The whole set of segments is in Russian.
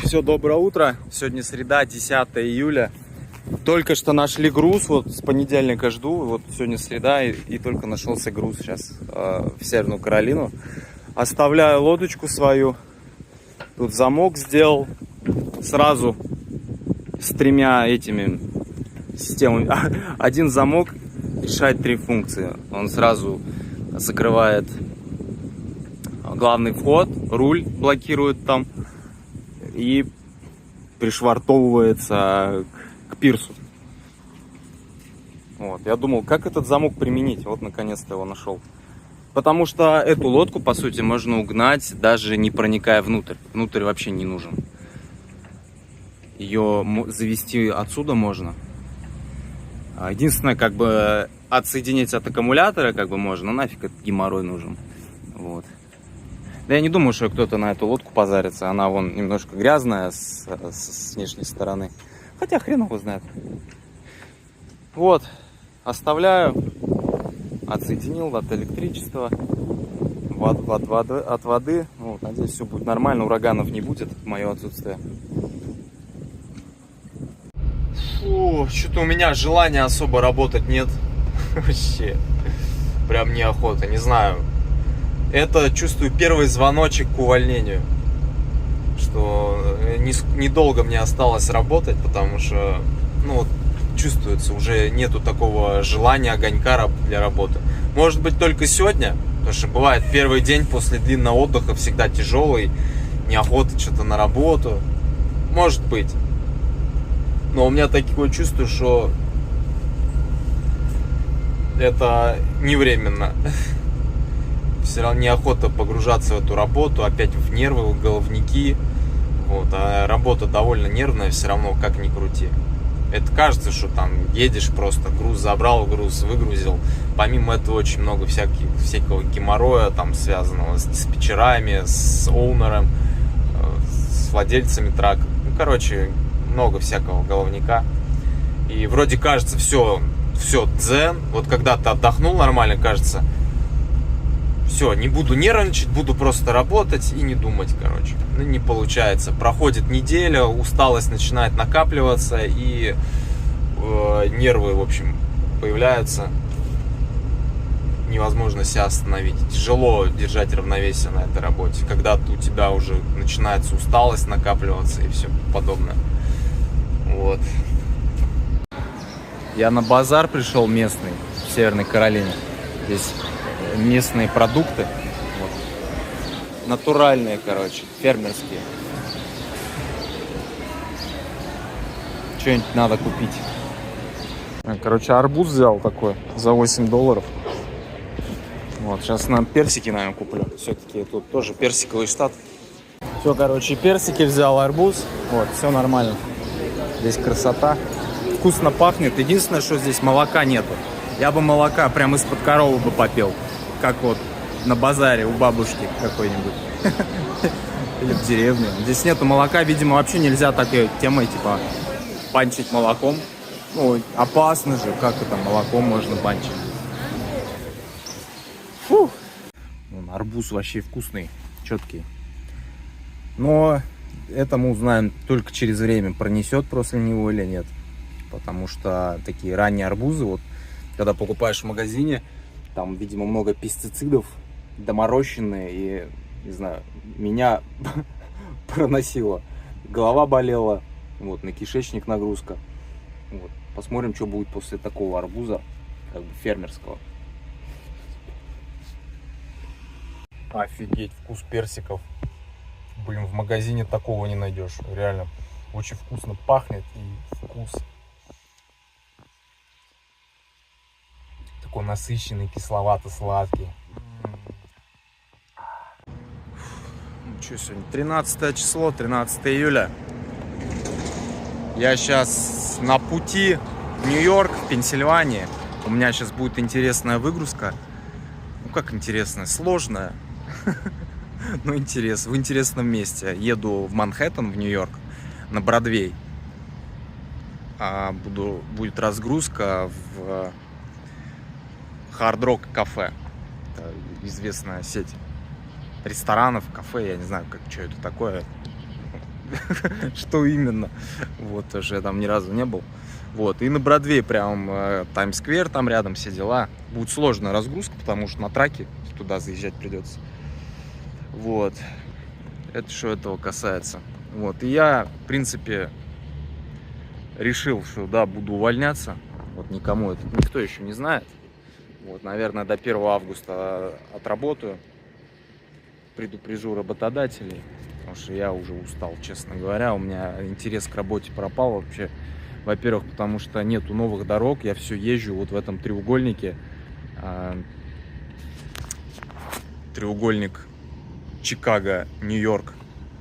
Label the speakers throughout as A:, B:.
A: Все, доброе утро. Сегодня среда, 10 июля. Только что нашли груз, вот с понедельника жду. Вот сегодня среда и только нашелся груз сейчас в Северную Каролину. Оставляю лодочку свою. Тут замок сделал. Сразу с тремя этими системами. Один замок решает три функции. Он сразу закрывает главный вход, руль блокирует там и пришвартовывается к пирсу. Вот. Я думал, как этот замок применить. Вот наконец-то его нашел. Потому что эту лодку, по сути, можно угнать, даже не проникая внутрь. Внутрь вообще не нужен. Ее завести отсюда можно. Единственное, как бы отсоединить от аккумулятора как бы можно, но нафиг этот геморрой нужен. Вот. Да я не думаю, что кто-то на эту лодку позарится. Она вон немножко грязная с внешней стороны. Хотя хрен его знает. Вот. Оставляю. Отсоединил от электричества. От воды. Вот, надеюсь, все будет нормально. Ураганов не будет в мое отсутствие. Фу, что-то у меня желания особо работать нет. Вообще. Прям неохота. Не знаю. Это, чувствую, первый звоночек к увольнению. Что недолго мне осталось работать, потому что, ну, чувствуется, уже нету такого желания, огонька для работы. Может быть, только сегодня, потому что бывает первый день после длинного отдыха всегда тяжелый, неохота что-то на работу. Может быть. Но у меня такое чувство, что это не временно. Все равно неохота погружаться в эту работу, опять в нервы, в головники. Вот. А работа довольно нервная, все равно, как ни крути. Это кажется, что там едешь просто, груз забрал, груз выгрузил. Помимо этого очень много всякого геморроя, там, связанного с диспетчерами, с оунером, с владельцами трака. Ну, короче, много всякого головника. И вроде кажется, все дзен. Вот когда ты отдохнул нормально, кажется, все, не буду нервничать, буду просто работать и не думать, короче. Ну, не получается. Проходит неделя, усталость начинает накапливаться, и нервы, в общем, появляются. Невозможно себя остановить. Тяжело держать равновесие на этой работе, когда у тебя уже начинается усталость накапливаться и все подобное. Вот. Я на базар пришел местный в Северной Каролине. Здесь местные продукты. Вот. Натуральные, короче, фермерские. Что-нибудь надо купить. Короче, арбуз взял такой за $8. Вот, сейчас нам персики, наверное, куплю. Все-таки тут тоже персиковый штат. Все, короче, персики взял, арбуз. Вот, все нормально. Здесь красота. Вкусно пахнет. Единственное, что здесь молока нету. Я бы молока прям из-под коровы бы попил. Как вот на базаре у бабушки какой-нибудь. Или в деревне. Здесь нету молока. Видимо, вообще нельзя такой темой, типа, панчить молоком. Ну, опасно же. Как это молоком можно панчить? Фух. Вон, арбуз вообще вкусный. Четкий. Но это мы узнаем только через время, пронесет после него или нет. Потому что такие ранние арбузы, вот, когда покупаешь в магазине, там, видимо, много пестицидов, доморощенные, и, не знаю, меня проносило. Голова болела, вот, на кишечник нагрузка. Вот. Посмотрим, что будет после такого арбуза, как бы фермерского. Офигеть, вкус персиков. Блин, в магазине такого не найдешь. Реально, очень вкусно пахнет и вкус. Такой насыщенный, кисловато-сладкий. Ну что сегодня? 13 число, 13 июля. Я сейчас на пути в Нью-Йорк, в Пенсильвании. У меня сейчас будет интересная выгрузка. Ну как интересная? Сложная. Ну в интересном месте. Еду в Манхэттен, в Нью-Йорк, на Бродвей. Будет разгрузка в Hard Rock кафе. Это известная сеть ресторанов, кафе, я не знаю, что это такое. что именно. Вот, потому что я там ни разу не был. Вот, и на Бродвее прям Таймс-сквер, там рядом все дела. Будет сложная разгрузка, потому что на траке туда заезжать придется. Вот, это что этого касается. Вот, и я, в принципе, решил, что да, буду увольняться. Вот, никому это никто еще не знает. Вот, наверное, до 1 августа отработаю. Предупрежу работодателей, потому что я уже устал, честно говоря. У меня интерес к работе пропал вообще. Во-первых, потому что нету новых дорог, я все езжу вот в этом треугольнике. Треугольник Чикаго, Нью-Йорк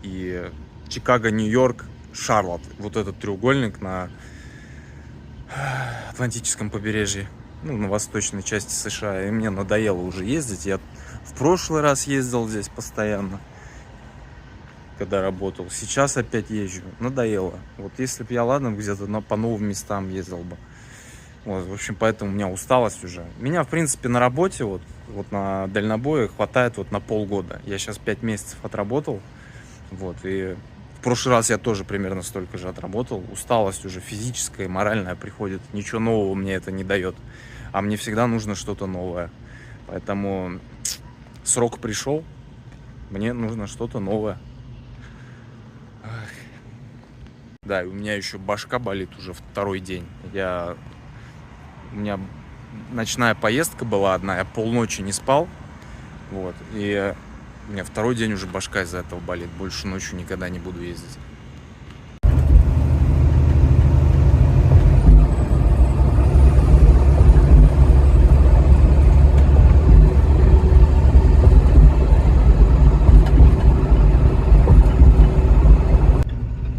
A: и Чикаго, Нью-Йорк, Шарлотт. Вот этот треугольник на Атлантическом побережье, ну, на восточной части США. И мне надоело уже ездить. Я в прошлый раз ездил здесь постоянно, когда работал. Сейчас опять езжу. Надоело. Вот если бы я, ладно, где-то по новым местам ездил бы. Вот, в общем, поэтому у меня усталость уже. Меня, в принципе, на работе, вот на дальнобое хватает вот на полгода. Я сейчас 5 месяцев отработал. Вот, и в прошлый раз я тоже примерно столько же отработал. Усталость уже физическая и моральная приходит. Ничего нового мне это не дает. А мне всегда нужно что-то новое. Поэтому срок пришел. Мне нужно что-то новое. Да, и у меня еще башка болит уже второй день. У меня ночная поездка была одна, я полночи не спал. Вот, и у меня второй день уже башка из-за этого болит. Больше ночью никогда не буду ездить.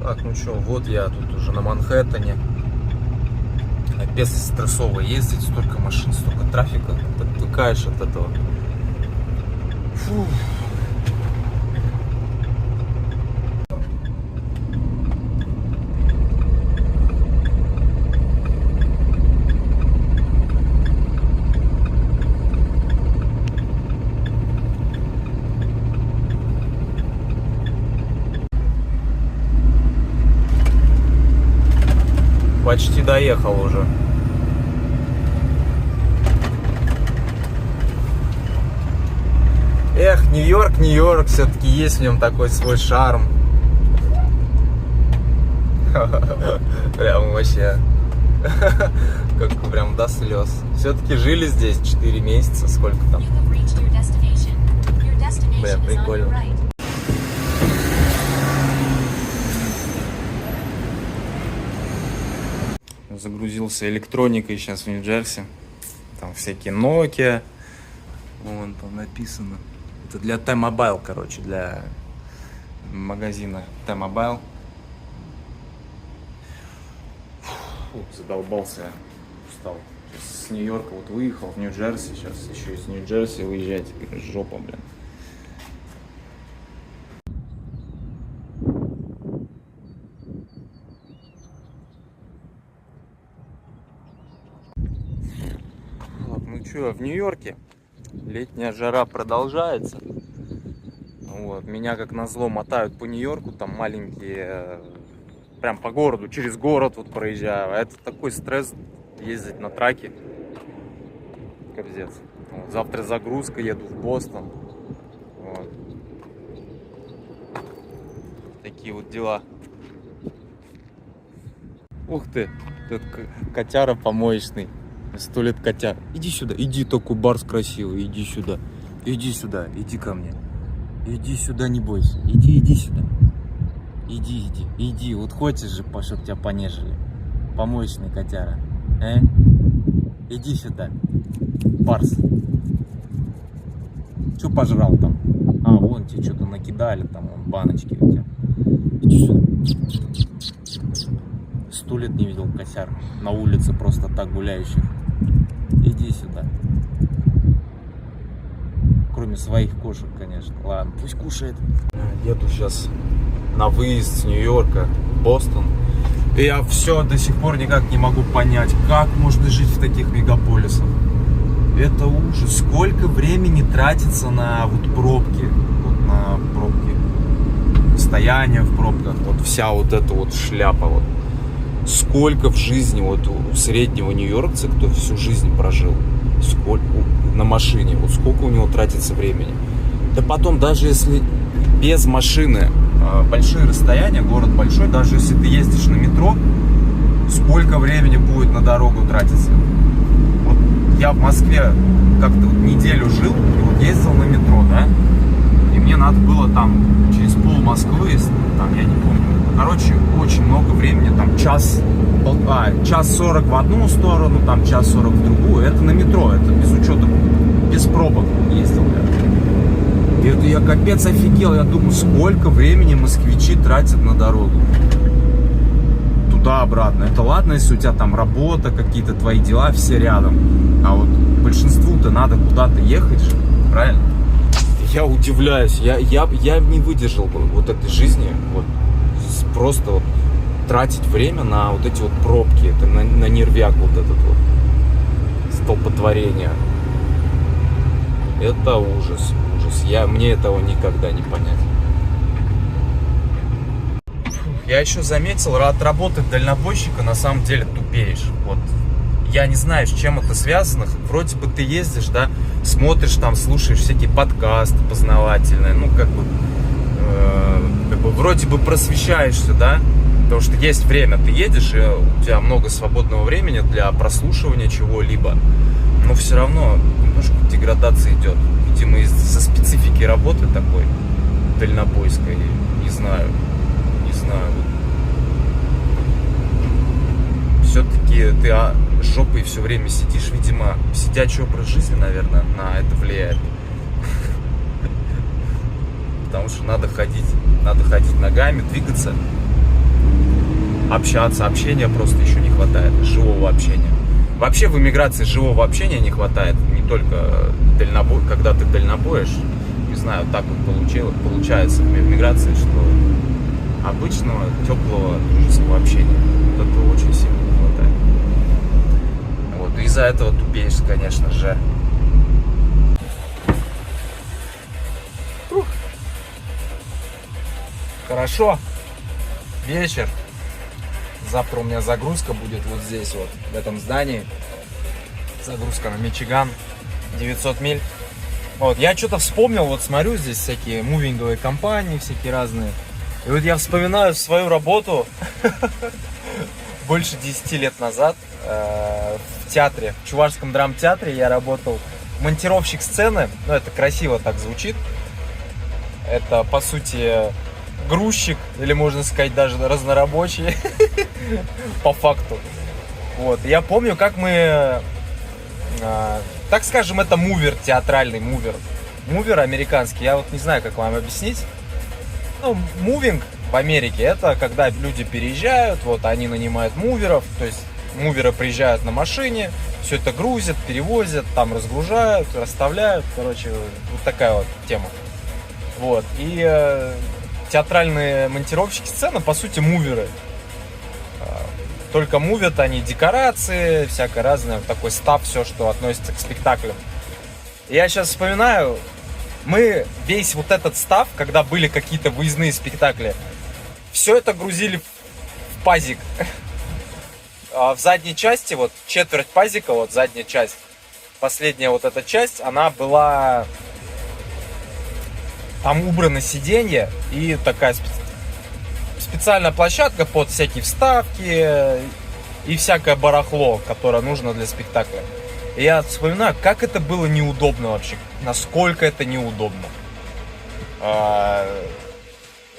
A: Так, ну что, вот я тут уже на Манхэттене. Без стрессово ездить, столько машин, столько трафика, отвыкаешь от этого. Фу. Почти доехал уже. Эх, Нью-Йорк, Нью-Йорк, все-таки есть в нем такой свой шарм. Прям вообще. Как прям до слез. Все-таки жили здесь 4 месяца, сколько там. Бля, прикольно. Загрузился электроникой сейчас в Нью-Джерси. Там всякие Nokia. Вон там написано. Это для T-Mobile, короче, для магазина T-Mobile. Фу, задолбался, устал. Сейчас с Нью-Йорка вот выехал в Нью-Джерси. Сейчас еще из Нью-Джерси выезжать. Жопа, блин. Ну что, в Нью-Йорке летняя жара продолжается. Вот, меня как назло мотают по Нью-Йорку, там маленькие, прям по городу, через город вот проезжаю. А это такой стресс ездить на траке. Капец. Вот, завтра загрузка, еду в Бостон. Вот. Такие вот дела. Ух ты, тут котяра помоечный. 100 лет котяр. Иди сюда, иди, такой барс красивый, иди сюда. Иди сюда, иди ко мне. Иди сюда, не бойся. Иди сюда. Иди. Вот хочешь же, чтобы тебя понежили. Помоечный котяра. Иди сюда. Барс. Че пожрал там? А, вон тебе что-то накидали, там вон баночки у тебя. Иди сюда. 100 лет не видел котяр на улице просто так гуляющих. Иди сюда. Кроме своих кошек, конечно. Ладно, пусть кушает. Еду сейчас на выезд с Нью-Йорка в Бостон. И я все до сих пор никак не могу понять, как можно жить в таких мегаполисах. Это ужас. Сколько времени тратится на вот пробки. Вот на пробки. расстояния в пробках, вот вся вот эта вот шляпа. Вот. Сколько в жизни вот у среднего нью-йоркца, кто всю жизнь прожил, сколько на машине, вот сколько у него тратится времени. Да потом, даже если без машины большие расстояния, город большой, даже если ты ездишь на метро, сколько времени будет на дорогу тратиться. Вот я в Москве как-то вот неделю жил, и вот ездил на метро, да, и мне надо было там через пол Москвы, там, я не помню, короче, очень много времени, там час 40 в одну сторону, там час 40 в другую, это на метро, это без учета, без пробок ездил я. И это я капец офигел, я думаю, сколько времени москвичи тратят на дорогу. Туда-обратно. Это ладно, если у тебя там работа, какие-то твои дела, все рядом. А вот большинству-то надо куда-то ехать же, правильно? Я удивляюсь, я не выдержал бы вот этой жизни, вот просто вот тратить время на вот эти вот пробки, это на нервяк вот этот вот столпотворение. Это ужас. Мне этого никогда не понять. Я еще заметил, от работы дальнобойщика на самом деле тупеешь. Вот. Я не знаю, с чем это связано. Вроде бы ты ездишь, да, смотришь там, слушаешь всякие подкасты познавательные, ну, как бы вроде бы просвещаешься, да, потому что есть время, ты едешь, и у тебя много свободного времени для прослушивания чего-либо, но все равно немножко деградация идет. Видимо, из-за специфики работы такой дальнобойской, не знаю. Все-таки ты жопой все время сидишь, видимо, сидячий образ жизни, наверное, на это влияет. Потому что надо ходить ногами, двигаться, общаться. Общения просто еще не хватает, живого общения. Вообще в эмиграции живого общения не хватает, не только когда ты дальнобоишь. Не знаю, так вот получается в эмиграции, что обычного теплого дружеского общения вот этого очень сильно не хватает. Вот, и из-за этого тупеешь, конечно же. Хорошо. Вечер. Завтра у меня загрузка будет вот здесь вот, в этом здании. Загрузка на Мичиган. 900 миль. Вот, я что-то вспомнил, вот смотрю, здесь всякие мувинговые компании, всякие разные. И вот я вспоминаю свою работу больше 10 лет назад в театре, в Чувашском драмтеатре я работал. Монтировщик сцены, ну это красиво так звучит. Это по сути грузчик, или можно сказать даже разнорабочий, по факту. Вот, я помню, как мы... Так скажем, это мувер, театральный мувер. Мувер американский, я вот не знаю, как вам объяснить. Ну, мувинг в Америке, это когда люди переезжают, вот они нанимают муверов, то есть муверы приезжают на машине, все это грузят, перевозят, там разгружают, расставляют, короче, вот такая вот тема. Вот, и театральные монтировщики сцены, по сути, муверы. Только мувят они декорации, всякое разное, такой став, все, что относится к спектаклям. Я сейчас вспоминаю, мы весь вот этот став, когда были какие-то выездные спектакли, все это грузили в пазик. А в задней части, вот четверть пазика, вот задняя часть, последняя вот эта часть, она была... Там убрано сиденье и такая специальная площадка под всякие вставки и всякое барахло, которое нужно для спектакля. И я вспоминаю, как это было неудобно вообще, насколько это неудобно.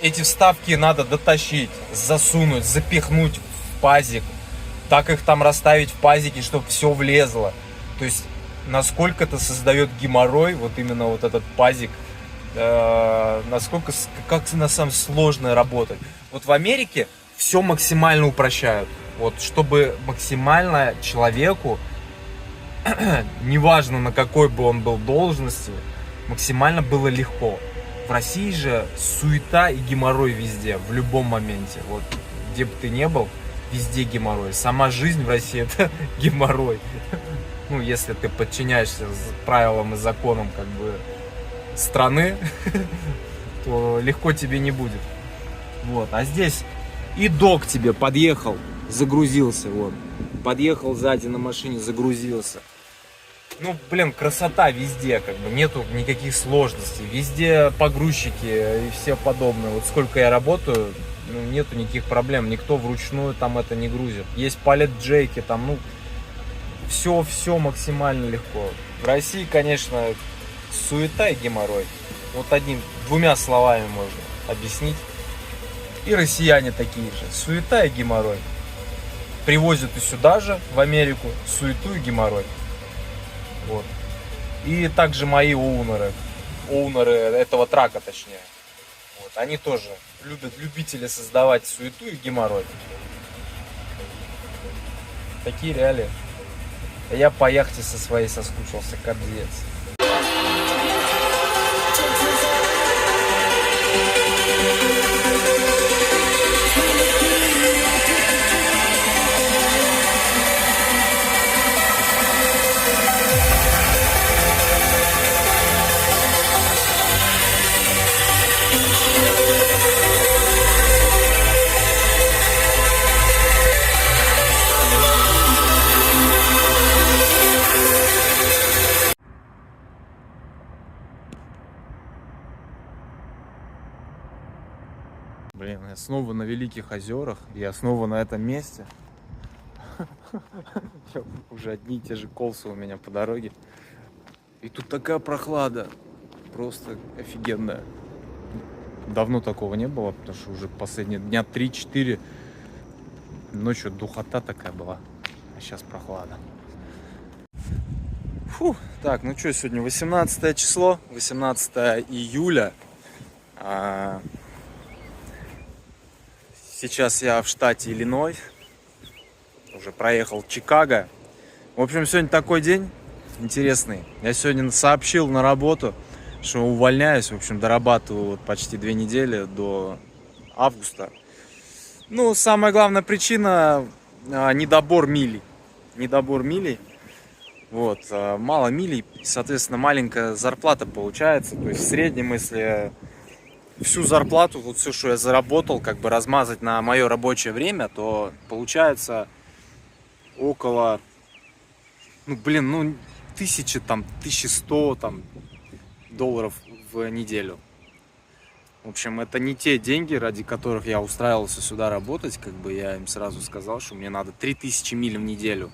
A: Эти вставки надо дотащить, засунуть, запихнуть в пазик, так их там расставить в пазике, чтобы все влезло. То есть, насколько это создает геморрой, вот именно вот этот пазик, насколько, как на самом деле сложно работать. Вот в Америке все максимально упрощают. Вот, чтобы максимально человеку, неважно на какой бы он был должности, максимально было легко. В России же суета и геморрой везде, в любом моменте. Вот, где бы ты ни был, везде геморрой. Сама жизнь в России — это геморрой. Ну, если ты подчиняешься правилам и законам как бы страны, то легко тебе не будет. Вот, а здесь и док тебе подъехал, загрузился, вот. Подъехал сзади на машине, загрузился. Ну, блин, красота везде, как бы, нету никаких сложностей. Везде погрузчики и все подобное. Вот сколько я работаю, ну, нету никаких проблем. Никто вручную там это не грузит. Есть палет-джейки, там, ну, все максимально легко. В России, конечно, суета и геморрой. Вот двумя словами можно объяснить. И россияне такие же. Суета и геморрой. Привозят и сюда же, в Америку, суету и геморрой. Вот. И также мои оунеры этого трака, точнее. Вот. Они тоже любители создавать суету и геморрой. Такие реалии. А я по яхте со своей соскучился, капец. Блин, я снова на Великих озерах, я снова на этом месте. Уже одни и те же колсы у меня по дороге. И тут такая прохлада, просто офигенная. Давно такого не было, потому что уже последние дня 3-4 ночью духота такая была, а сейчас прохлада. Фу, так, ну что, сегодня 18 число, 18 июля. Сейчас я в штате Иллинойс, уже проехал Чикаго. В общем, сегодня такой день интересный. Я сегодня сообщил на работу, что увольняюсь. В общем, дорабатываю вот почти 2 недели до августа. Ну, самая главная причина – недобор милей. Недобор милей. Вот, мало милей, соответственно, маленькая зарплата получается. То есть в среднем, если всю зарплату, вот все, что я заработал, как бы размазать на мое рабочее время, то получается около, ну, блин, ну, 1100 там, долларов в неделю. В общем, это не те деньги, ради которых я устраивался сюда работать. Как бы я им сразу сказал, что мне надо 3000 миль в неделю.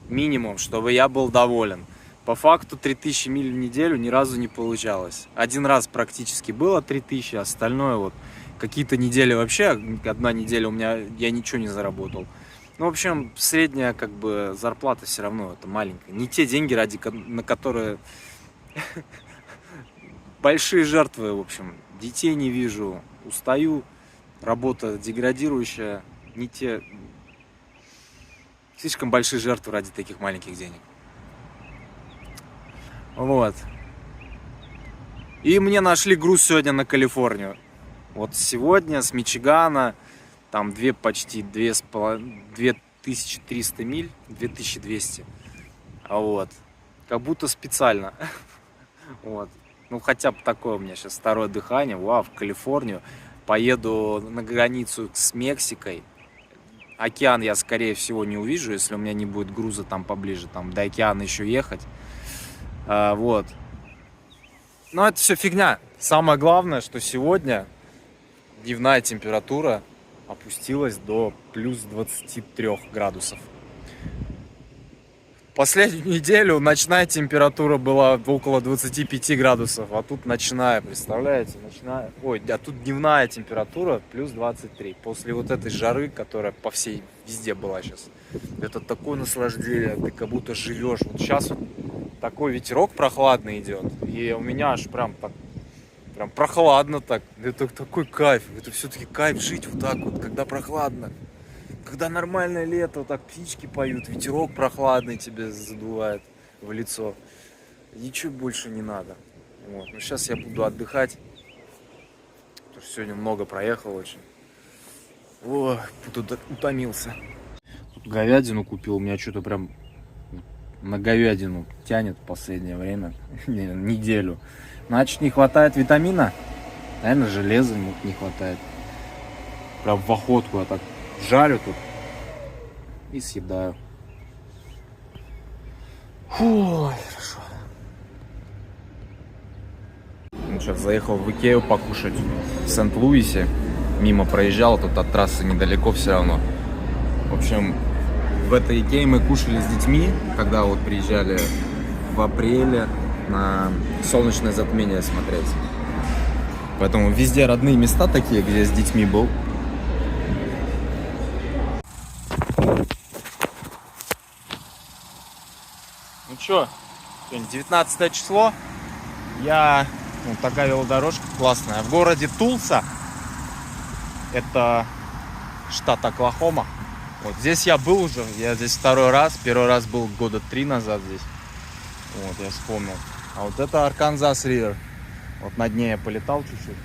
A: Минимум, чтобы я был доволен. По факту 3000 миль в неделю ни разу не получалось. Один раз практически было 3000, остальное вот какие-то недели вообще, одна неделя у меня, я ничего не заработал. Ну, в общем, средняя как бы зарплата все равно это маленькая. Не те деньги, на которые большие жертвы, в общем. Детей не вижу, устаю, работа деградирующая, не те... Слишком большие жертвы ради таких маленьких денег. Вот. И мне нашли груз сегодня на Калифорнию. Вот сегодня с Мичигана, там почти 2300 миль, 2200. Вот. Как будто специально. Вот. Ну, хотя бы такое у меня сейчас второе дыхание. Вау, в Калифорнию. Поеду на границу с Мексикой. Океан я, скорее всего, не увижу, если у меня не будет груза там поближе. Там до океана еще ехать. Вот. Но это все фигня. Самое главное, что сегодня дневная температура опустилась до плюс 23 градусов. Последнюю неделю ночная температура была около 25 градусов, а тут ночная, представляете? А тут дневная температура плюс 23. После вот этой жары, которая по всей везде была сейчас. Это такое наслаждение, ты как будто живешь. Вот сейчас вот такой ветерок прохладный идет, и у меня аж прям прохладно так. Это такой кайф, это все-таки кайф жить вот так вот, когда прохладно. Когда нормальное лето, вот так птички поют, ветерок прохладный тебе задувает в лицо. Ничего больше не надо. Вот. Но сейчас я буду отдыхать. Потому что сегодня много проехал очень. О, тут утомился. Тут говядину купил. У меня что-то прям на говядину тянет в последнее время. Неделю. Значит, не хватает витамина. Наверное, железа не хватает. Прям в охотку я так жарю тут и съедаю. Фу, хорошо. Сейчас заехал в Икею покушать в Сент-Луисе. Мимо проезжал, тут от трассы недалеко все равно. В общем, в этой Икее мы кушали с детьми, когда вот приезжали в апреле на солнечное затмение смотреть. Поэтому везде родные места такие, где я с детьми был. Ну чё, 19 число. Вот такая велодорожка классная. В городе Тулса. Это штат Оклахома. Вот здесь я был уже. Я здесь второй раз. Первый раз был года 3 назад здесь. Вот, я вспомнил. А вот это Арканзас Ривер. Вот на дне я полетал чуть-чуть.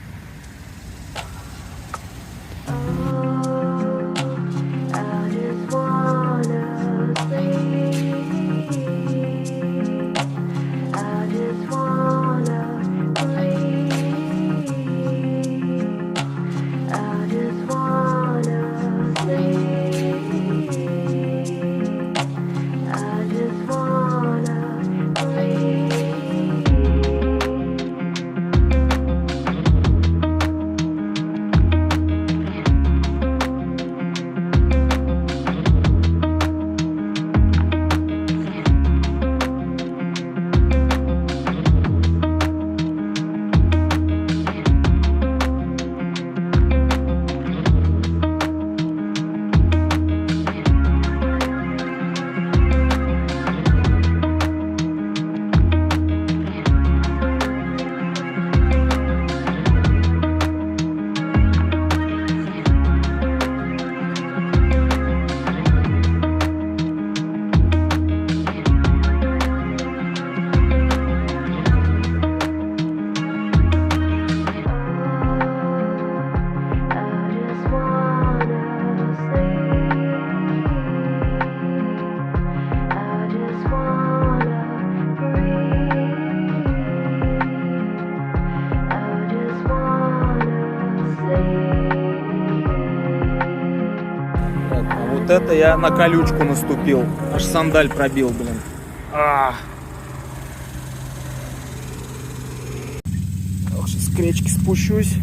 A: Вот это я на колючку наступил. Аж сандаль пробил, блин. Сейчас с кречки спущусь.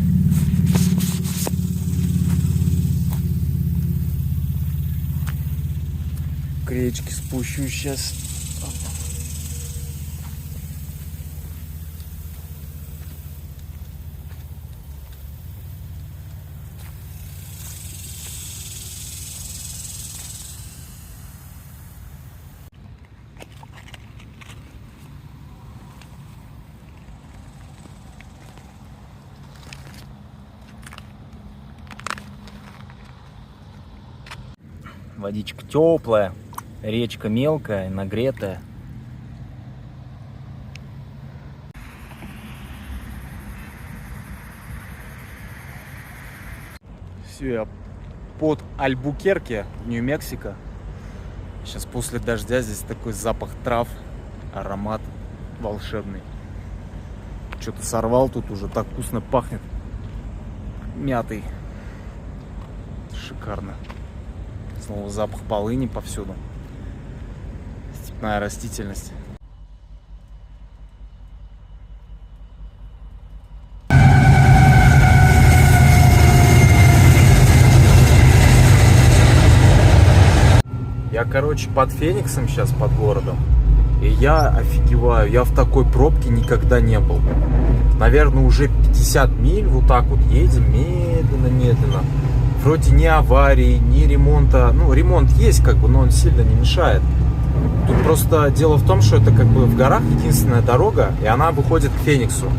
A: Кречки спущусь сейчас. Водичка теплая, речка мелкая, нагретая. Все, я под Альбукерке, Нью-Мексико. Сейчас после дождя здесь такой запах трав, аромат волшебный. Что-то сорвал тут уже, так вкусно пахнет. Мятой. Шикарно. Снова запах полыни повсюду. Степная растительность. Я, короче, под Фениксом сейчас, под городом. И я офигеваю. Я в такой пробке никогда не был. Наверное, уже 50 миль вот так вот едем медленно-медленно. Вроде ни аварии, ни ремонта. Ну, ремонт есть, как бы, но он сильно не мешает. Тут просто дело в том, что это как бы в горах единственная дорога, и она выходит к Фениксу.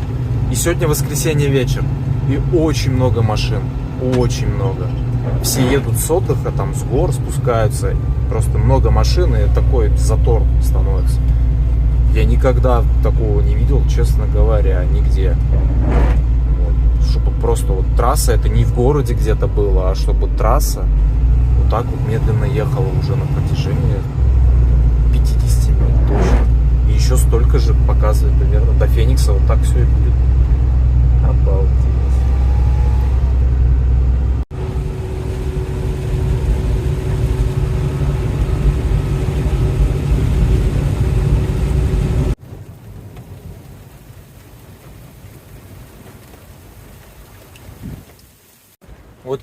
A: И сегодня воскресенье вечер. И очень много машин. Очень много. Все едут с отдыха, там, с гор спускаются. Просто много машин, и такой затор становится. Я никогда такого не видел, честно говоря, нигде. Чтобы просто вот трасса, это не в городе где-то было, а чтобы трасса вот так вот медленно ехала уже на протяжении 50 минут точно. И еще столько же показывает, наверное, до Феникса вот так все и будет. Обалдеть.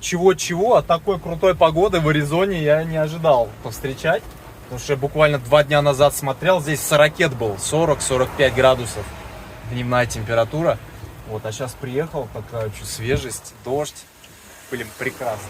A: чего-чего, а такой крутой погоды в Аризоне я не ожидал повстречать. Потому что я буквально 2 дня назад смотрел, здесь 40 был, 40-45 градусов дневная температура. Вот, а сейчас приехал, такая чуть свежесть, дождь. Блин, прекрасно.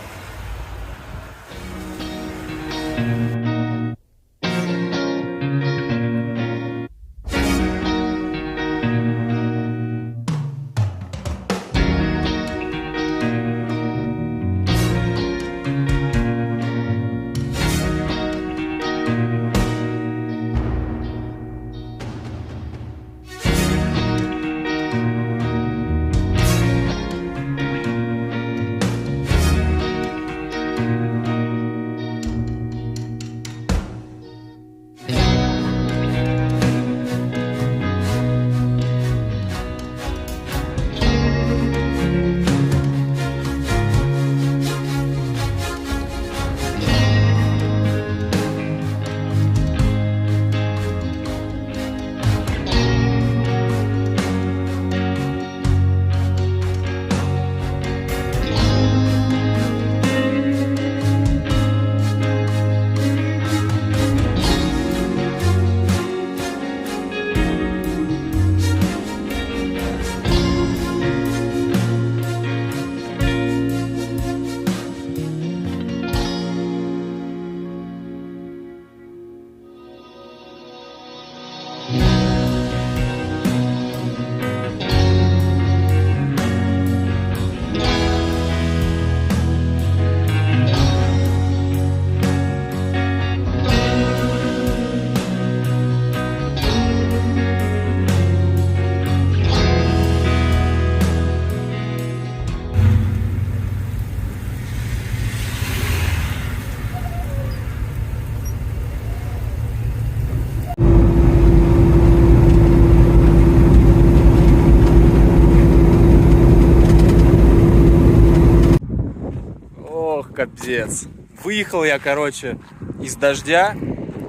A: Капец. Выехал я, короче, из дождя.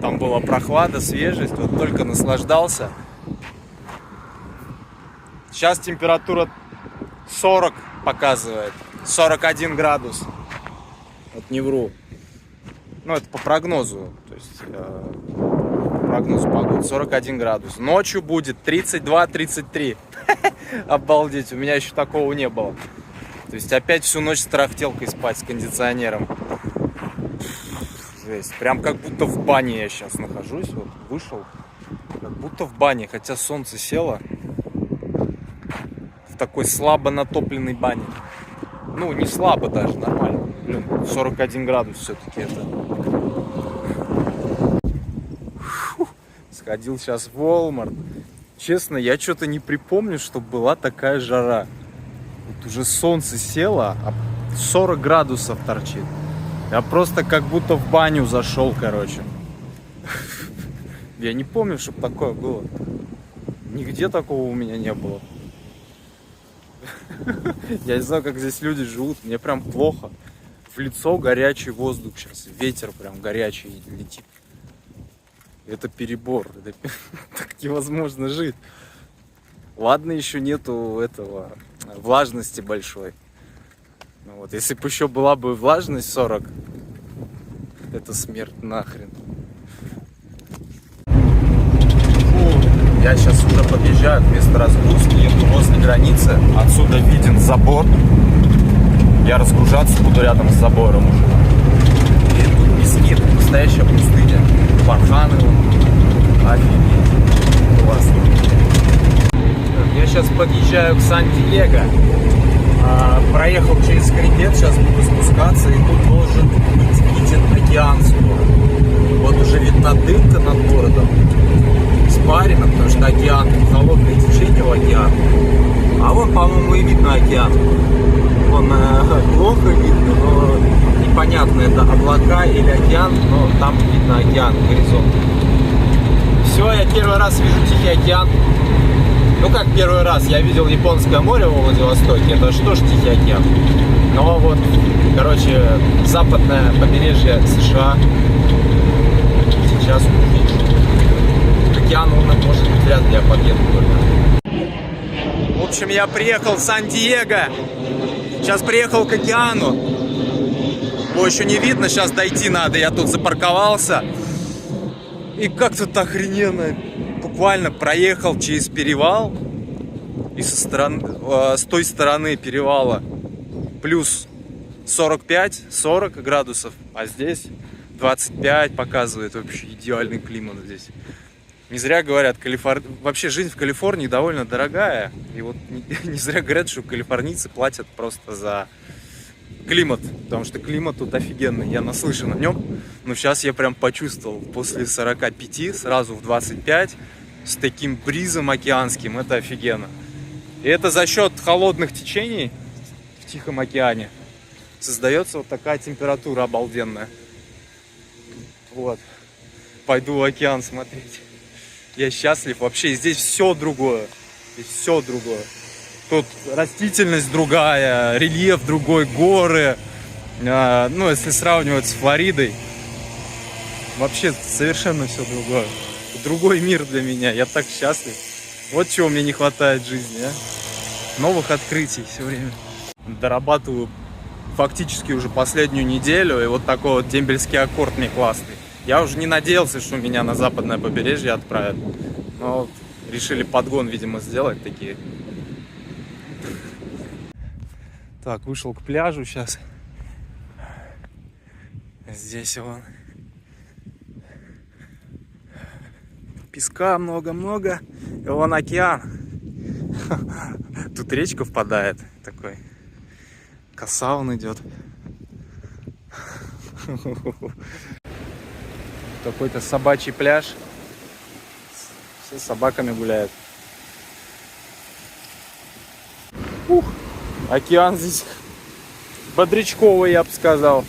A: Там была прохлада, свежесть. Вот только наслаждался. Сейчас температура 40 показывает. 41 градус. Вот не вру. Ну, это по прогнозу. То есть, по прогнозу погоды 41 градус. Ночью будет 32-33. Обалдеть, у меня еще такого не было. То есть опять всю ночь с тарахтелкой спать с кондиционером. Жесть. Прям как будто в бане я сейчас нахожусь. Вот вышел. Как будто в бане. Хотя солнце село. В такой слабо натопленной бане. Ну, не слабо даже, нормально. Блин, 41 градус все-таки это. Фу. Сходил сейчас в Walmart. Честно, я что-то не припомню, чтобы была такая жара. Вот уже солнце село, а 40 градусов торчит. Я просто как будто в баню зашел, короче. Я не помню, чтобы такое было. Нигде такого у меня не было. Я не знаю, как здесь люди живут. Мне прям плохо. В лицо горячий воздух сейчас. Ветер прям горячий летит. Это перебор. Это... Так невозможно жить. Ладно, еще нету этого влажности большой. Ну вот, если бы еще была бы влажность 40, это смерть нахрен. Я сейчас уже подъезжаю к месту разгрузки, еду возле границы. Отсюда виден забор. Я разгружаться буду рядом с забором уже. И тут Мескит, настоящая пустыня. Барханы. Офигеть. Классно. Я сейчас подъезжаю к Сан-Диего. Проехал через хребет, сейчас буду спускаться, и тут должен быть виден океан скоро. Вот уже видна дымка над городом. Испарина, потому что океан, холодное течение в океан. А вот, по-моему, и видно океан. Он плохо видно, но непонятно, это облака или океан, но там видно океан, горизонт. Все, я первый раз вижу Тихий океан. Ну как первый раз, я видел Японское море во Владивостоке, это что ж Тихий океан. Но вот, короче, западное побережье США сейчас увижу. Океан, он, может быть, вряд ли я подъеду только. В общем, я приехал в Сан-Диего. Сейчас приехал к океану. Его еще не видно, сейчас дойти надо. Я тут запарковался. И как тут охрененно. Буквально проехал через перевал. И с той стороны перевала плюс 45-40 градусов. А здесь 25 показывает. Вообще идеальный климат здесь. Не зря говорят, вообще жизнь в Калифорнии довольно дорогая. И вот не зря говорят, что калифорнийцы платят просто за климат. Потому что климат тут офигенный. Я наслышан о нем. Но сейчас я прям почувствовал. После 45 сразу в 25 с таким бризом океанским. Это офигенно. И это за счет холодных течений в Тихом океане создается вот такая температура обалденная. Вот. Пойду в океан смотреть. Я счастлив. Вообще здесь все другое. Здесь все другое. Тут растительность другая, рельеф другой, горы. Ну, если сравнивать с Флоридой, вообще совершенно все другое. Другой мир для меня. Я так счастлив. Вот чего мне не хватает в жизни, а? Новых открытий все время. Дорабатываю фактически уже последнюю неделю. И вот такой вот дембельский аккорд мне классный. Я уже не надеялся, что меня на западное побережье отправят. Но решили подгон, видимо, сделать такие. Так, вышел к пляжу сейчас. Здесь вон песка много-много. И вон океан. Тут речка впадает. Такой коса он идет. Какой-то собачий пляж. Все с собаками гуляют. Ух, океан здесь бодрячковый, я бы сказал.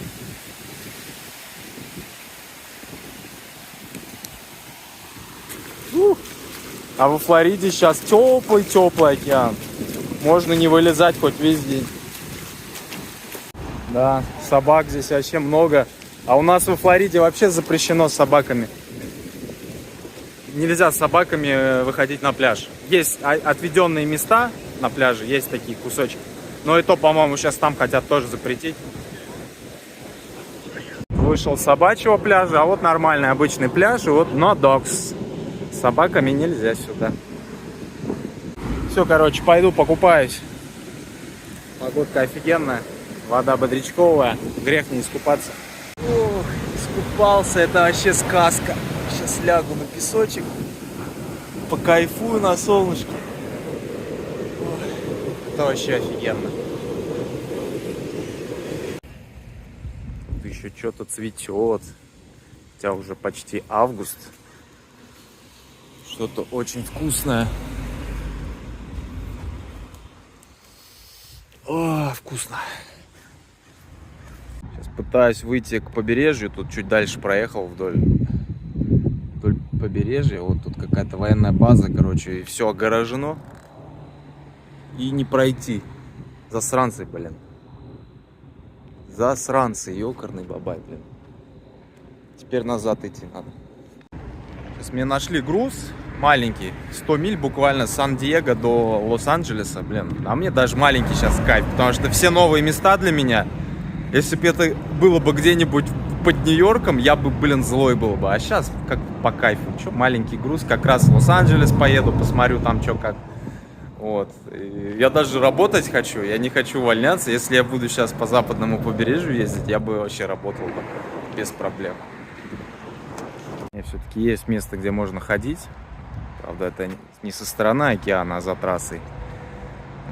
A: А во Флориде сейчас теплый океан. Можно не вылезать хоть весь день. Да, собак здесь вообще много. А у нас во Флориде вообще запрещено с собаками. Нельзя с собаками выходить на пляж. Есть отведенные места на пляже, есть такие кусочки. Но и то, по-моему, сейчас там хотят тоже запретить. Вышел с собачьего пляжа, а вот нормальный обычный пляж. И вот no dogs. С собаками нельзя сюда. Все, короче, пойду покупаюсь. Погодка офигенная. Вода бодрячковая. Грех не искупаться. Ох, искупался, это вообще сказка. Сейчас лягу на песочек, покайфую на солнышке. Это вообще офигенно. Тут еще что-то цветет. Хотя уже почти август. Что-то очень вкусное. О, вкусно. Пытаюсь выйти к побережью, тут чуть дальше проехал вдоль побережья, вот тут какая-то военная база, короче, и все огорожено, и не пройти. Засранцы, блин. Засранцы, ёкарный бабай, блин. Теперь назад идти надо. Сейчас мне нашли груз маленький, 100 миль буквально с Сан-Диего до Лос-Анджелеса, блин. А мне даже маленький сейчас кайф, потому что все новые места для меня. Если бы это было бы где-нибудь под Нью-Йорком, я бы, блин, злой был бы. А сейчас как по кайфу. Че, маленький груз. Как раз в Лос-Анджелес поеду, посмотрю там, что как. Вот. И я даже работать хочу. Я не хочу увольняться. Если я буду сейчас по западному побережью ездить, я бы вообще работал бы без проблем. И все-таки есть место, где можно ходить. Правда, это не со стороны океана, а за трассой.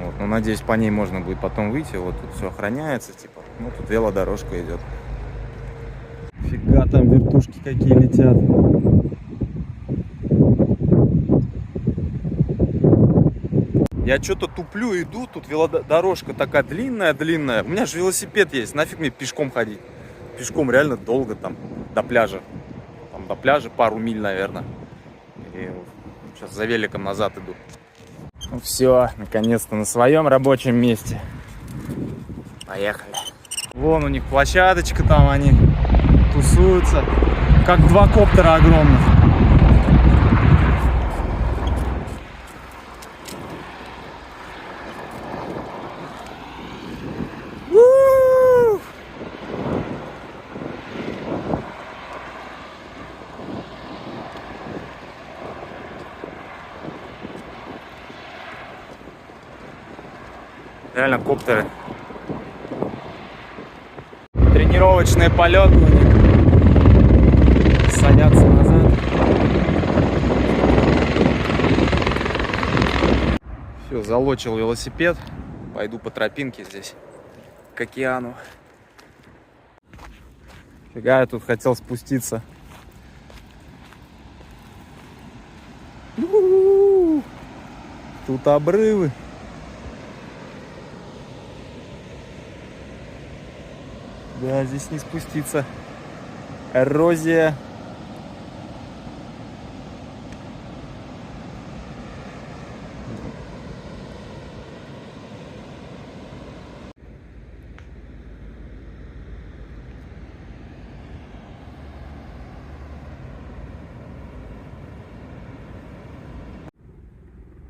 A: Вот. Но надеюсь, по ней можно будет потом выйти. Вот тут все охраняется, типа. Ну, тут велодорожка идет. Фига, там вертушки какие летят. Я что-то туплю, иду, тут велодорожка такая длинная. У меня же велосипед есть, нафиг мне пешком ходить. Пешком реально долго там, до пляжа. Там до пляжа пару миль, наверное. И сейчас за великом назад иду. Ну все, наконец-то на своем рабочем месте. Поехали. Вон у них площадочка, там они тусуются, как два коптера огромных. Реально коптеры. Тренировочный полет на них. Садятся назад. Все, залочил велосипед. Пойду по тропинке здесь к океану. Фига, я тут хотел спуститься. Тут обрывы. Да, здесь не спуститься. Эрозия.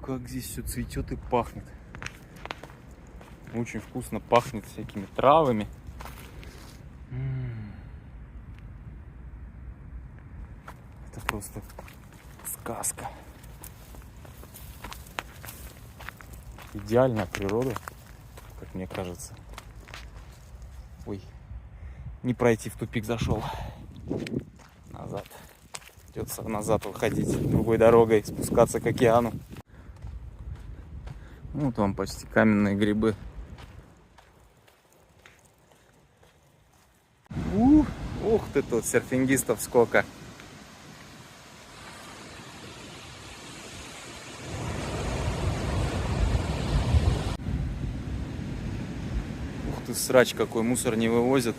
A: Как здесь все цветет и пахнет. Очень вкусно пахнет всякими травами. Это просто сказка. Идеальная природа, как мне кажется. Ой, не пройти, в тупик зашел. Назад. Придется назад выходить другой дорогой, спускаться к океану. Вот вам почти каменные грибы. Ух ты, тут серфингистов сколько. Ух ты, срач какой, мусор не вывозят.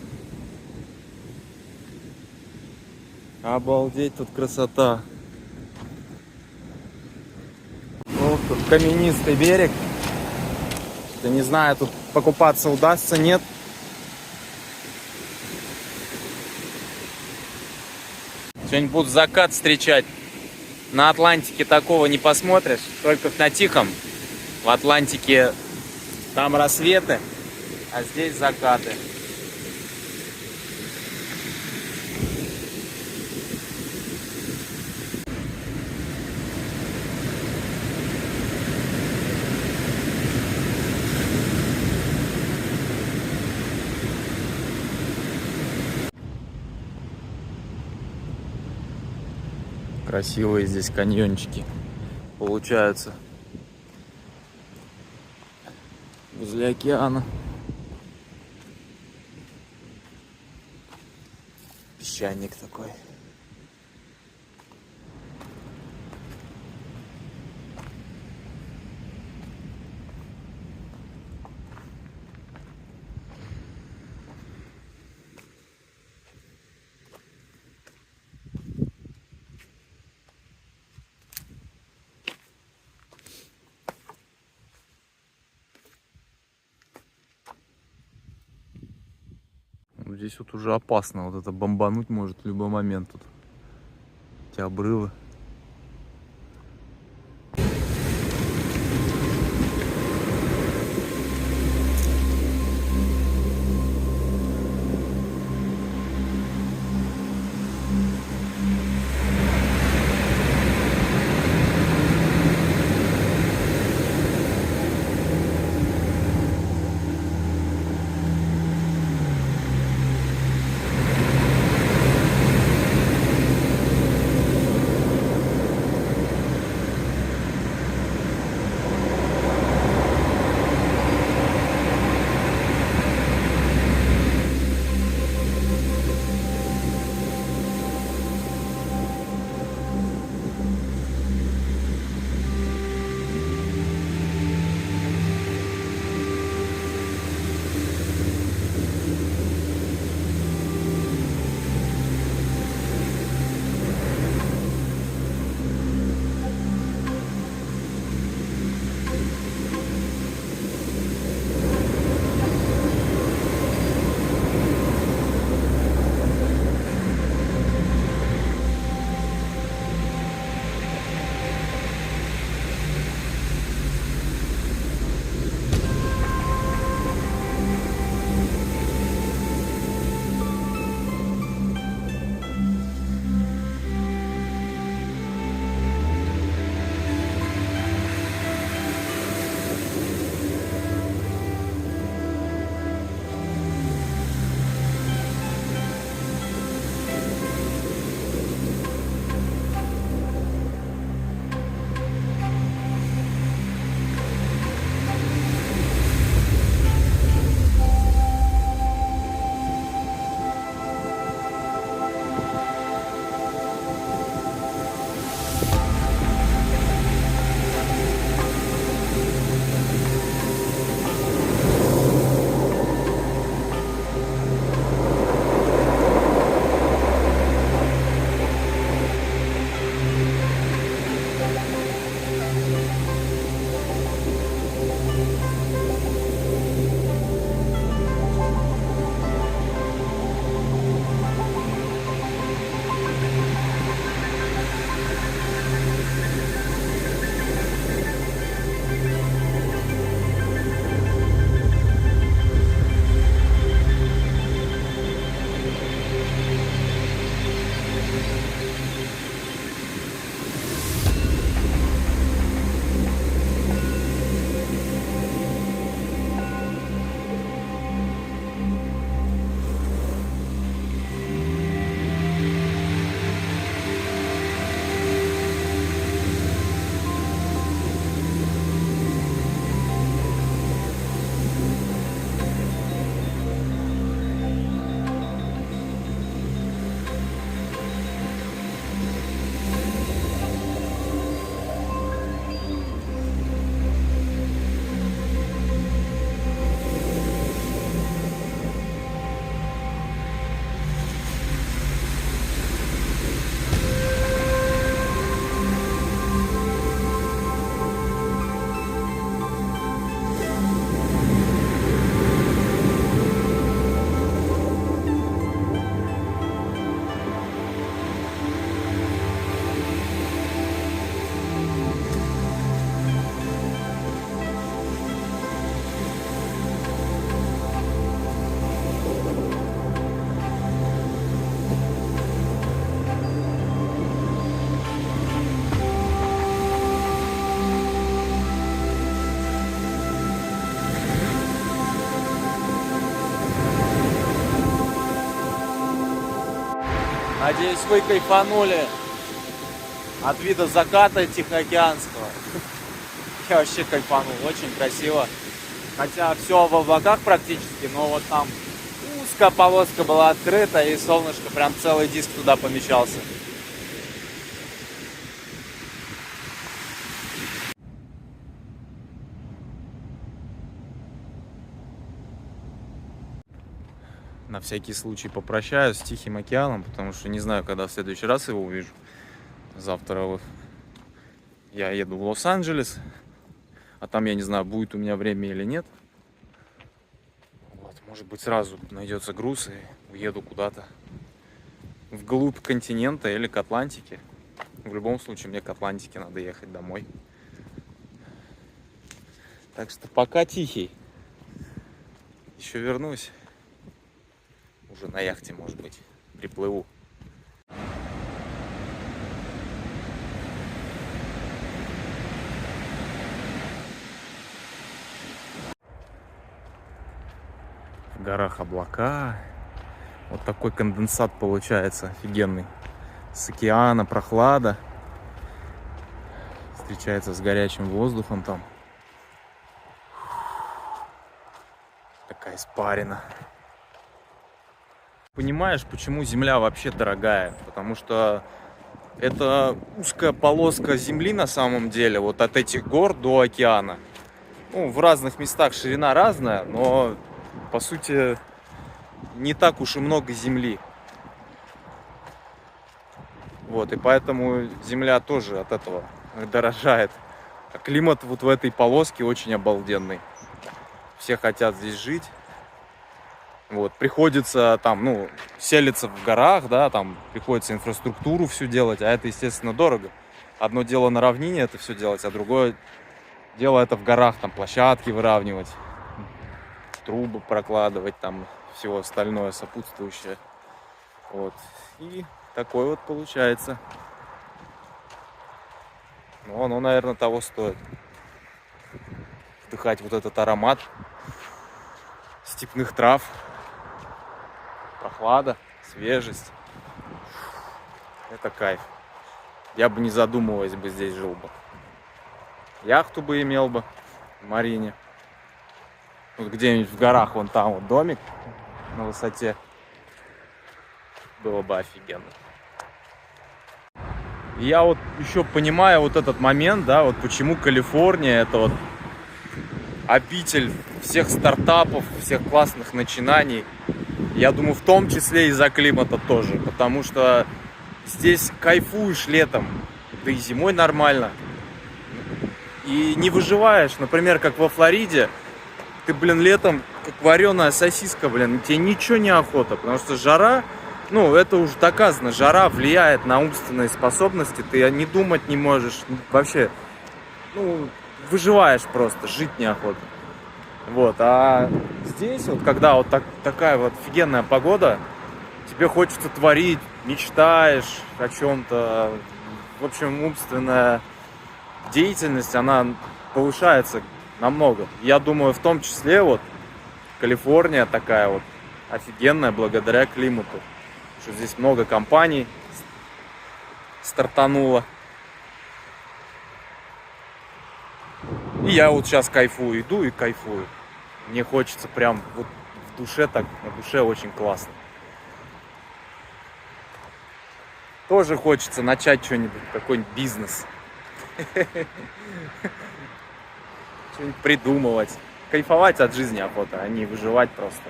A: Обалдеть, тут красота. Ох, тут каменистый берег. Я не знаю, тут покупаться удастся, нет. Сегодня буду закат встречать. На Атлантике такого не посмотришь, только на Тихом. В Атлантике там рассветы, а здесь закаты. Красивые здесь каньончики получаются возле океана. Песчаник такой. Здесь вот уже опасно, вот это бомбануть может в любой момент тут. Эти обрывы. Надеюсь, вы кайфанули от вида заката Тихоокеанского. Я вообще кайфанул, очень красиво. Хотя все в облаках практически, но вот там узкая полоска была открыта, и солнышко прям целый диск туда помещался. На всякий случай попрощаюсь с Тихим океаном, потому что не знаю, когда в следующий раз его увижу. Завтра я еду в Лос-Анджелес, а там я не знаю, будет у меня время или нет. Вот, может быть, сразу найдется груз и уеду куда-то вглубь континента или к Атлантике. В любом случае, мне к Атлантике надо ехать домой. Так что пока, Тихий. Еще вернусь. Уже на яхте, может быть, приплыву. В горах облака. Вот такой конденсат получается офигенный. С океана прохлада. Встречается с горячим воздухом там. Такая испарина. Понимаешь, почему Земля вообще дорогая? Потому что это узкая полоска Земли на самом деле, вот от этих гор до океана. Ну, в разных местах ширина разная, но по сути не так уж и много Земли. Вот, и поэтому Земля тоже от этого дорожает. А климат вот в этой полоске очень обалденный. Все хотят здесь жить. Вот, приходится там, селиться в горах, да, там приходится инфраструктуру всю делать, а это, естественно, дорого. Одно дело на равнине это все делать, а другое дело это в горах, там площадки выравнивать, трубы прокладывать, там всего остальное сопутствующее. Вот, и такое вот получается. Ну, оно, наверное, того стоит. Вдыхать вот этот аромат степных трав. Прохлада, свежесть. Это кайф. Я бы не задумываясь бы здесь жил бы. Яхту бы имел бы в марине. Вот где-нибудь в горах, вон там вот домик на высоте. Было бы офигенно. И я вот еще понимаю вот этот момент, да, вот почему Калифорния это вот обитель всех стартапов, всех классных начинаний. Я думаю, в том числе из-за климата тоже. Потому что здесь кайфуешь летом, да и зимой нормально. И не выживаешь, например, как во Флориде. Ты, летом как вареная сосиска, тебе ничего не охота. Потому что жара, это уже доказано. Жара влияет на умственные способности. Ты не думать не можешь. Вообще, выживаешь просто, жить неохота. Вот, а здесь вот, когда вот такая вот офигенная погода, тебе хочется творить, мечтаешь о чем-то. В общем, умственная деятельность, она повышается намного. Я думаю, в том числе вот Калифорния такая вот офигенная благодаря климату. Что здесь много компаний стартануло. И я вот сейчас кайфую, иду и кайфую. Мне хочется прям вот в душе так, на душе очень классно. Тоже хочется начать что-нибудь, какой-нибудь бизнес. Что-нибудь придумывать. Кайфовать от жизни охота, а не выживать просто.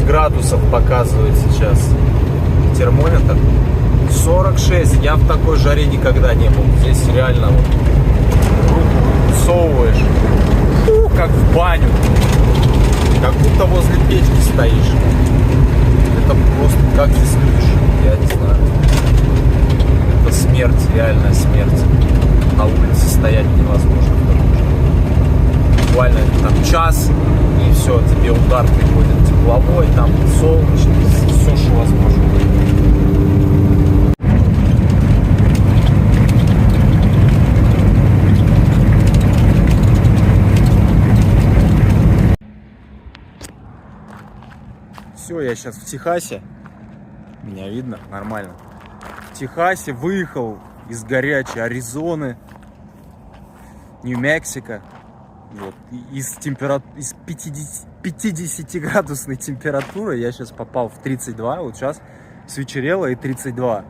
A: Градусов показывает сейчас термометр. 46. Я в такой жаре никогда не был. Здесь реально вот руку всовываешь, как в баню, как будто возле печки стоишь. Это просто как здесь любишь, я не знаю. Это смерть, реальная смерть. На улице стоять невозможно. Буквально там час, и все, тебе удар приходит тепловой, там солнечный, все, что возможно. что, я сейчас в Техасе. Меня видно? Нормально. В Техасе выехал из горячей Аризоны, Нью-Мексико. Вот. Из 50-градусной температуры я сейчас попал в 32. Вот сейчас свечерело и 32.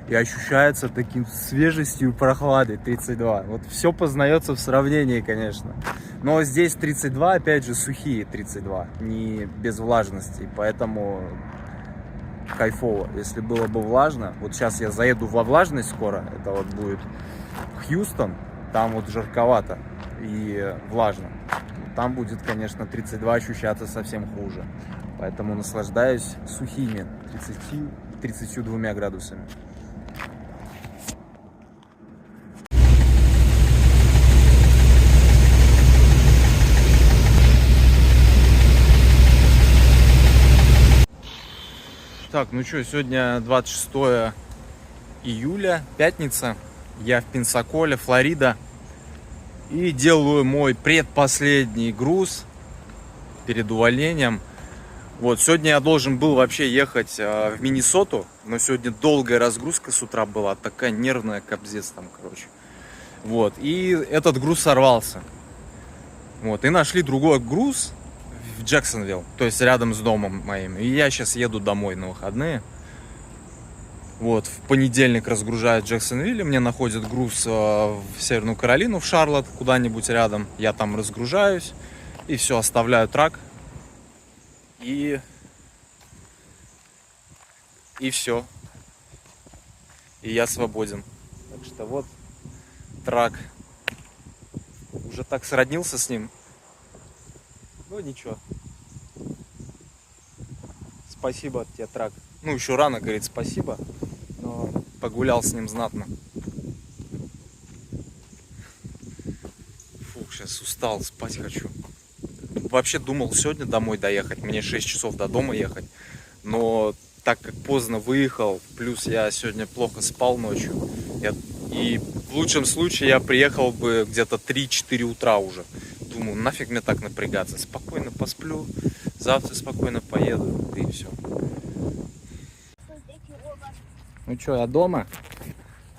A: И ощущается таким свежестью и прохладой 32. Вот все познается в сравнении, конечно. Но здесь 32, опять же, сухие 32, не без влажности. Поэтому кайфово. Если было бы влажно, вот сейчас я заеду во влажность скоро, это вот будет Хьюстон, там вот жарковато и влажно. Там будет, конечно, 32 ощущаться совсем хуже. Поэтому наслаждаюсь сухими 32 градусами. Так, ну что, сегодня 26 июля, пятница. Я в Пенсаколе, Флорида. И делаю мой предпоследний груз перед увольнением. Вот, сегодня я должен был вообще ехать в Миннесоту, но сегодня долгая разгрузка с утра была, такая нервная, капздец там, короче. Вот, и этот груз сорвался. Вот, и нашли другой груз в Джексонвилл, то есть рядом с домом моим. И я сейчас еду домой на выходные. Вот, в понедельник разгружают в Джексонвилле, мне находят груз в Северную Каролину, в Шарлотт, куда-нибудь рядом. Я там разгружаюсь и все, оставляю трак. И все. И я свободен. Так что вот трак. Уже так сроднился с ним. Ну ничего. Спасибо тебе, трак. Ну, еще рано говорить спасибо, но погулял с ним знатно. Фух, сейчас устал, спать хочу. Вообще думал сегодня домой доехать, мне 6 часов до дома ехать. Но так как поздно выехал, плюс я сегодня плохо спал ночью, и в лучшем случае я приехал бы где-то 3-4 утра уже. Думаю, нафиг мне так напрягаться, спокойно посплю, завтра спокойно поеду, и все. Ну что, я дома?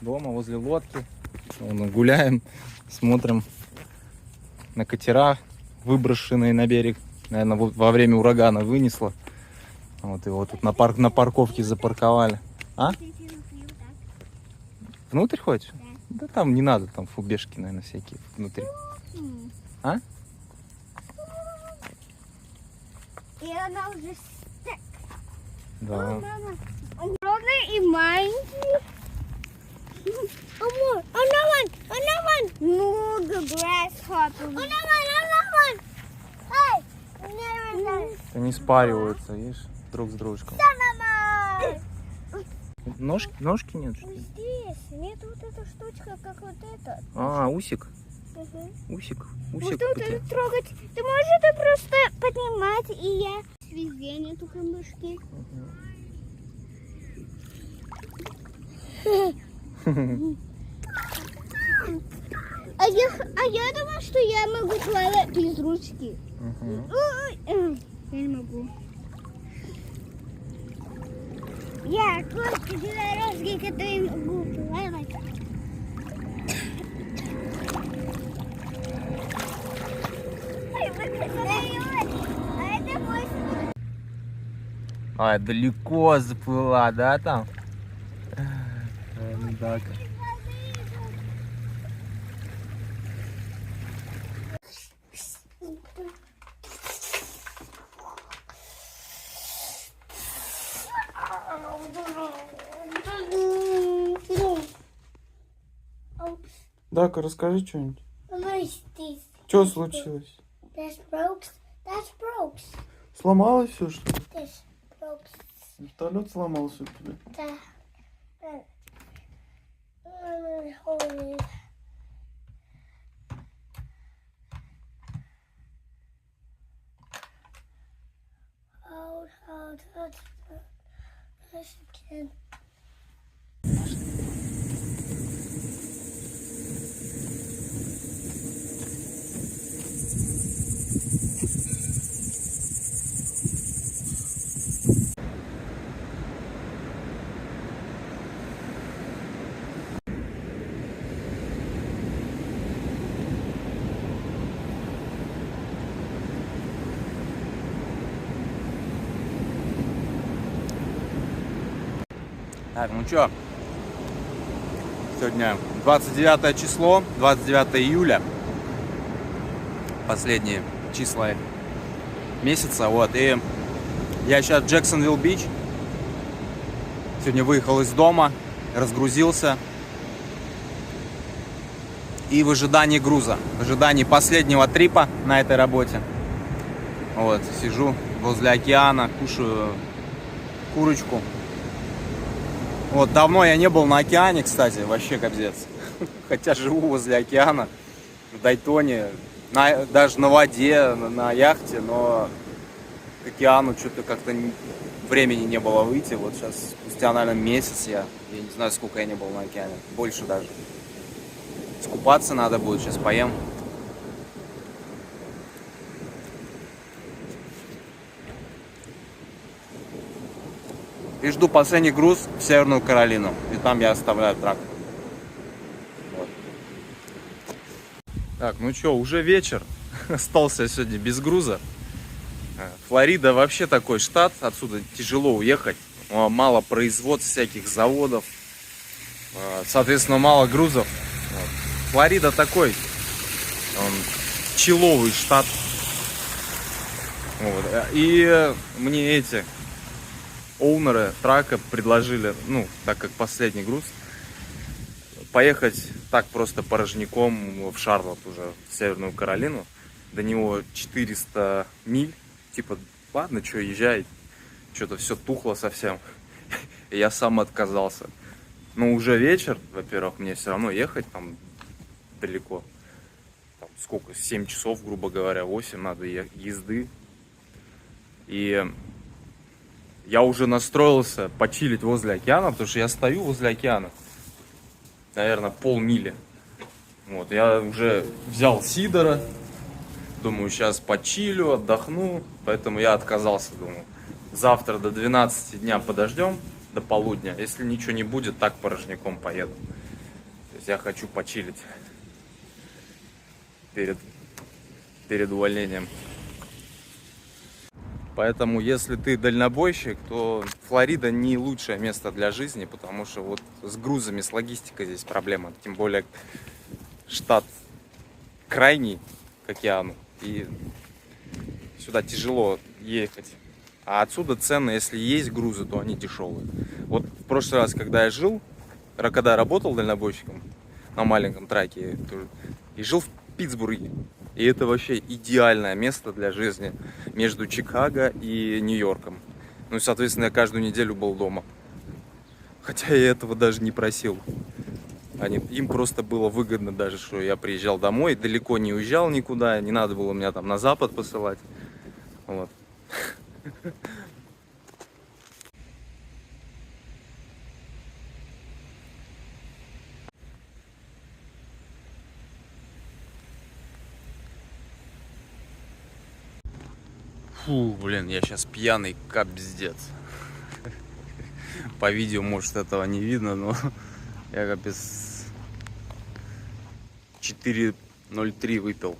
A: Дома, возле лодки. Вон, гуляем, смотрим на катера, выброшенные на берег. Наверное, во время урагана вынесло. Вот его тут на парковке запарковали. А? Внутрь хочешь? Да там не надо, там фубешки, наверное, всякие внутри. А?
B: И она уже стек.
A: Да.
B: Огромный и маленький. Много grasshopper.
A: Они спариваются, видишь, друг с дружкой. Ножки нет, что ли?
B: Здесь нет вот эта штучка, как вот эта.
A: А, усик.
B: Угу.
A: Усик.
B: Вот тут это трогать. Ты можешь это просто поднимать, и я везде нету камушки. А я думаю, что я могу плавать без ручки. Я не могу. Я кошка единорожки, которые могу плавать. Ой, а это мой.
A: А, далеко заплыла, да, там? Ну так. Дака, расскажи что-нибудь. Что случилось? Сломалось все, что ли? Вертолет сломался у тебя?
B: Да.
C: Так, ну чё, сегодня 29 число, 29 июля, последние числа месяца, вот, и я сейчас в Джексонвилл-Бич, сегодня выехал из дома, разгрузился, и в ожидании груза, в ожидании последнего трипа на этой работе, вот, сижу возле океана, кушаю курочку. Вот, давно я не был на океане, кстати, вообще капец. Хотя живу возле океана, в Дайтоне, даже на воде, на яхте, но к океану что-то как-то времени не было выйти. Вот сейчас, спустя, наверное, месяц я не знаю, сколько я не был на океане, больше даже. Искупаться надо будет, сейчас поем. И жду последний груз в Северную Каролину. И там я оставляю трак. Вот.
A: Так, ну что, уже вечер. Остался сегодня без груза. Флорида вообще такой штат. Отсюда тяжело уехать. Мало производств, всяких заводов. Соответственно, мало грузов. Вот. Флорида такой человый штат. Вот. И мне эти оунеры трака предложили, ну, так как последний груз, поехать так просто порожняком в Шарлотт уже, в Северную Каролину. До него 400 миль. Типа, ладно, что, езжай. Что-то все тухло совсем. И я сам отказался. Но уже вечер, во-первых, мне все равно ехать там далеко. Там сколько, 7 часов, грубо говоря, 8 надо езды. И я уже настроился почилить возле океана, потому что я стою возле океана, наверное, полмили. Вот, я уже взял сидора, думаю, сейчас почилю, отдохну, поэтому я отказался, думаю, завтра до 12 дня подождем, до полудня, если ничего не будет, так порожняком поеду. То есть я хочу почилить перед увольнением. Поэтому, если ты дальнобойщик, то Флорида не лучшее место для жизни, потому что вот с грузами, с логистикой здесь проблема. Тем более штат крайний к океану, и сюда тяжело ехать. А отсюда цены, если есть грузы, то они дешевые. Вот в прошлый раз, когда я работал дальнобойщиком на маленьком траке, и жил в Питтсбурге. И это вообще идеальное место для жизни между Чикаго и Нью-Йорком. Ну и, соответственно, я каждую неделю был дома. Хотя я этого даже не просил. Им просто было выгодно даже, что я приезжал домой, далеко не уезжал никуда, не надо было меня там на запад посылать. Вот. Фу, блин, я сейчас пьяный капздец. По видео, может, этого не видно, но я капец 4,03 выпил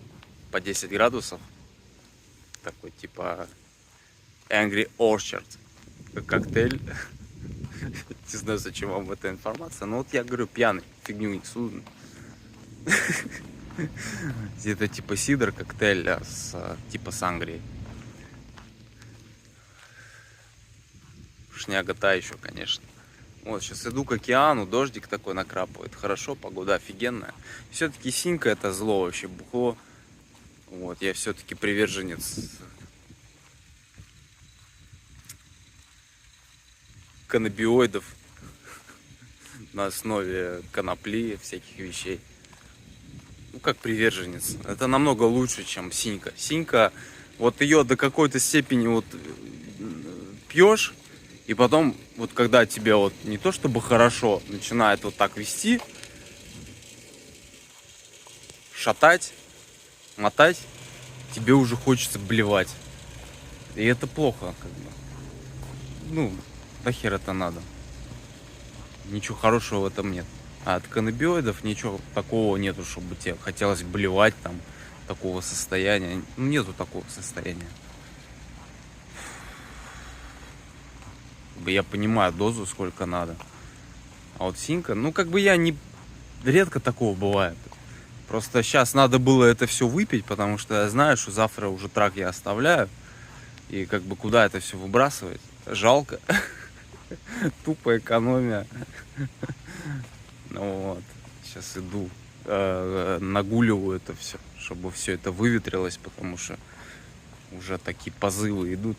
A: по 10 градусов. Такой типа Angry Orchard коктейль. Не знаю, зачем вам эта информация, но вот я говорю, пьяный, фигню несу. Это типа сидр коктейль с типа сангрией. Шняга та еще, конечно. Вот, сейчас иду к океану, дождик такой накрапывает. Хорошо, погода офигенная. Все-таки синька это зло вообще, бухло. Вот, я все-таки приверженец каннабиоидов на основе конопли, всяких вещей. Ну, как приверженец. Это намного лучше, чем синька. Синька, вот ее до какой-то степени вот пьешь. И потом, вот когда тебя вот не то чтобы хорошо начинает вот так вести, шатать, мотать, тебе уже хочется блевать. И это плохо, как бы. Ну, нахер это надо. Ничего хорошего в этом нет. А от каннабиоидов ничего такого нету, чтобы тебе хотелось блевать, там, такого состояния. Ну, нету такого состояния. Я понимаю дозу, сколько надо.
C: А вот синька, ну как бы я не... Редко такого бывает. Просто сейчас надо было это все выпить, потому что я знаю, что завтра уже трак я оставляю. И как бы куда это все выбрасывать? Жалко. Тупая экономия. Ну вот. Сейчас иду, нагуливаю это все, чтобы все это выветрилось, потому что уже такие позывы идут.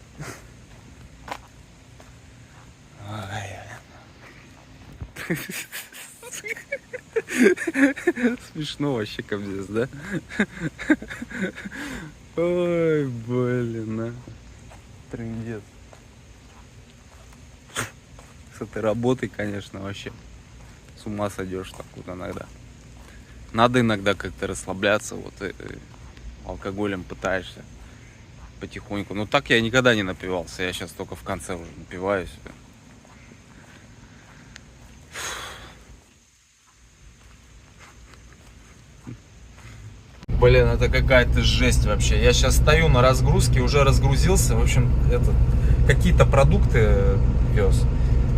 C: Смешно вообще, капец, да? Ой, блин, а. Трындец. С этой работой, конечно, вообще с ума сойдешь так вот иногда. Надо иногда как-то расслабляться, вот и алкоголем пытаешься потихоньку. Но так я никогда не напивался, я сейчас только в конце уже напиваюсь. Блин, это какая-то жесть вообще. Я сейчас стою на разгрузке, уже разгрузился. В общем, какие-то продукты вез.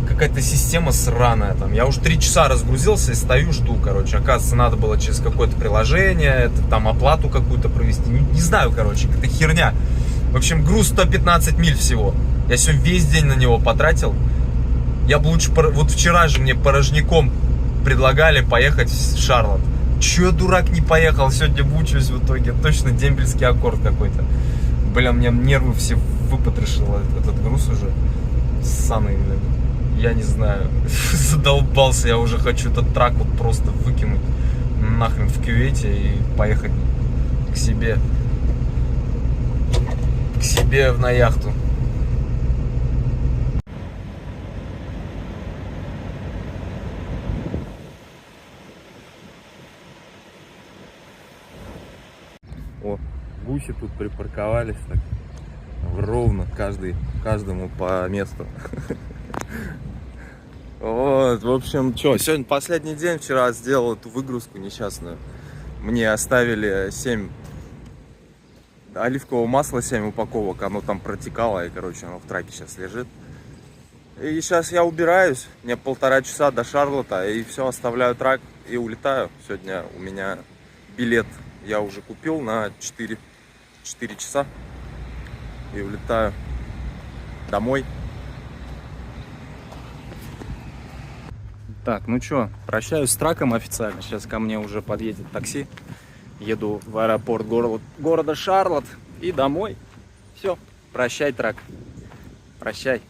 C: Какая-то система сраная там. Я уже 3 часа разгрузился и стою, жду, короче. Оказывается, надо было через какое-то приложение, там оплату какую-то провести. Не знаю, короче, какая-то херня. В общем, груз 115 миль всего. Я сегодня весь день на него потратил. Я бы лучше... Вот вчера же мне порожняком предлагали поехать в Шарлотт. Че, дурак, не поехал? Сегодня мучаюсь в итоге. Точно дембельский аккорд какой-то. Блин, мне нервы все выпотрошило этот груз уже. Ссаный, блин. Я не знаю. Задолбался. Я уже хочу этот трак вот просто выкинуть нахрен в кювете и поехать к себе. К себе на яхту. О, гуси тут припарковались так ровно, каждому по месту. Вот, в общем, что, сегодня последний день, вчера сделал эту выгрузку несчастную. Мне оставили 7 оливкового масла, 7 упаковок, оно там протекало, и, короче, оно в траке сейчас лежит. И сейчас я убираюсь, мне 1,5 часа до Шарлотта, и все, оставляю трак и улетаю. Сегодня у меня билет я уже купил на 4 часа и улетаю домой. Так, ну что, прощаюсь с траком официально. Сейчас ко мне уже подъедет такси. Еду в аэропорт города Шарлотт и домой. Все, прощай, трак. Прощай.